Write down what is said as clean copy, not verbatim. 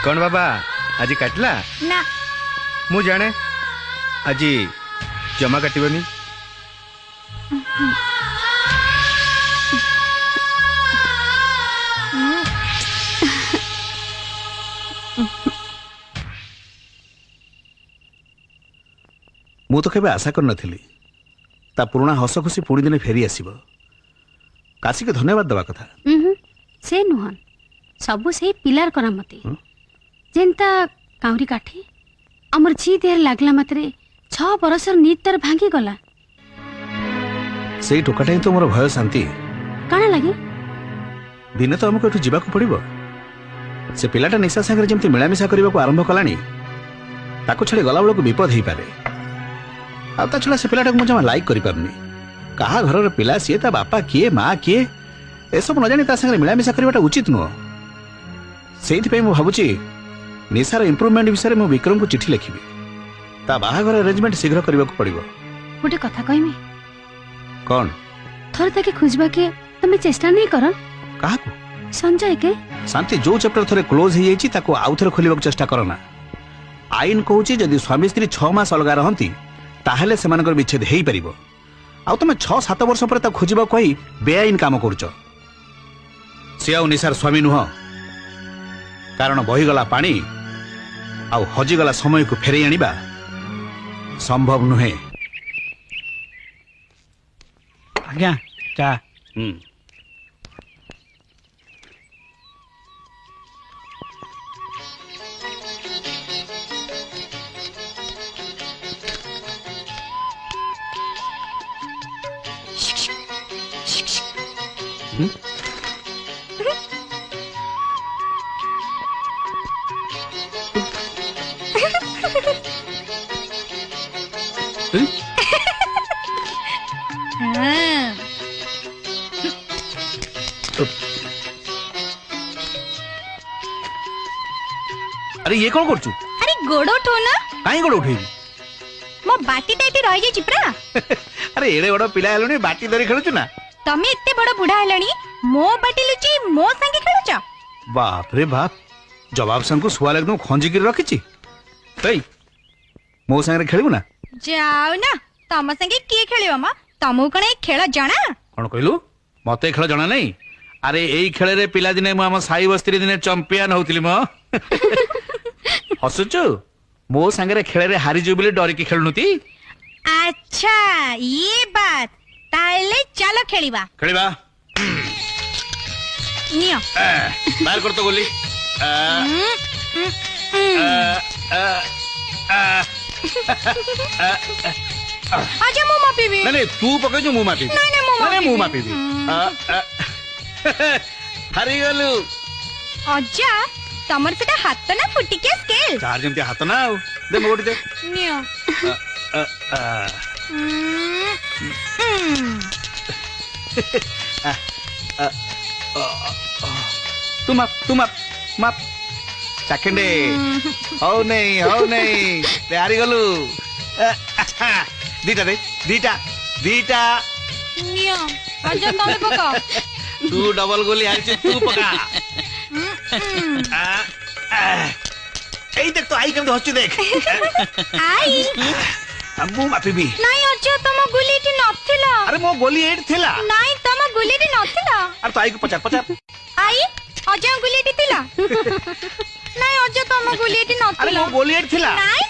कौन बाबा आज काटला ना मु जाने आज जमा काटबनी मु तो केबे आशा कर नथिली ता पुराना हस खुशी पुणी दिने फेरी आसीबो काशी के धन्यवाद दवा कथा से नुहन सबु से पिलार करामती जेंता काउरी काठी अमर जी देर लागला मात्रे 6 बरसर नीत तर भांगी गला सेई टोकाटा तो मोर भय शांति काना लागे दिने तो हमको एठु जीवाको पड़िबो से पिलाटा निशा सागर जेमति मिलामिशा करबाको आरंभ कलानी ताको छड़े गला बेलको विपद हेई पारे आ ता छड़ा से पिलाटा को जमा लाइक करि पारनी कहा घर रे पिला सी ता बापा किए मां किए ए सब न जानि ता संगे मिलामिशा करबाटा उचित नो सेइथि पे मु भाबुची निशार इम्प्रूवमेंट विषय में विक्रम को चिठी लिखिबी ता बाहाघर अरेंजमेंट शीघ्र करबाको पड़िबो गोटे कथा कहमी कौन थोर तके खोजबा के तमे चेष्टा नहीं कर कहा को संजय के शांति जो चैप्टर थरे क्लोज हो जाइछि ताको आउ थरे खोलिबाको चेष्टा करना आईन कहूची जदि स्वामी स्त्री 6 मास अलगा रहंती ताहेले सेमानकर विच्छेद हेई परिबो आउ तमे 6-7 वर्ष पर ता खोजिबा कहि बेआईन काम करछो से आउ निसार स्वामी नुह कारण बहिगला पानी आउ हजिगला समय को फेरे आनिबा संभव नुहे आज्ञा चा अरे ये कौन करछु अरे गोड़ उठो ना काई गोड़ उठेबी मो बाटी टाइटी रहि जाई चिप्रा अरे एड़े बड़ पिला हेलुनी बाटी धरी खेलुछु ना तमे इत्ते बड़ बुढ़ा हेलणी मो बाटी लुची मो संगे खेलुछ बाप रे बाप जवाब संग को सुआ लगनु खंजी कर रखिछि तई मो संगे खेलबु ना जाओ ना तम संगे की खेलिबो मा तमु कणे खेल जाना कौन कहलु मते खेल जाना नहीं अरे एई खेले रे पिला दिने मु हम साई बस्ती दिने चैंपियन होतिली म हसुचु मो संगे खेले रे हारी जो बोले डर की खेलनुती अच्छा ये बात ताले चलो खेलिबा नियो बाहर कर तो गोली आजा मु मापीबी नहीं तू पके जो मु मापी नहीं मु मापी हारी गलु अजा तमर सेटा हाथ ना फुटी के स्केल चार जमते हाथ ना दे मोटी दे नियो तू माप सेकंडे हो नहीं ते हारी गलु दीटा दे दीटा नियो अजा तमे पका तू डबल गोली हारी तू पका देख तो आई केमते हच्छु देख आई मु मापिबी नहीं अजा तम गुलीटी नथिला अरे मो गोली एट थिला नहीं तम गुलीटी नथिला अरे तो आई को पचार आई अजा गुलीटी थिला नहीं अजा तम गुलीटी अरे नथिला मो गोली एट थिला नहीं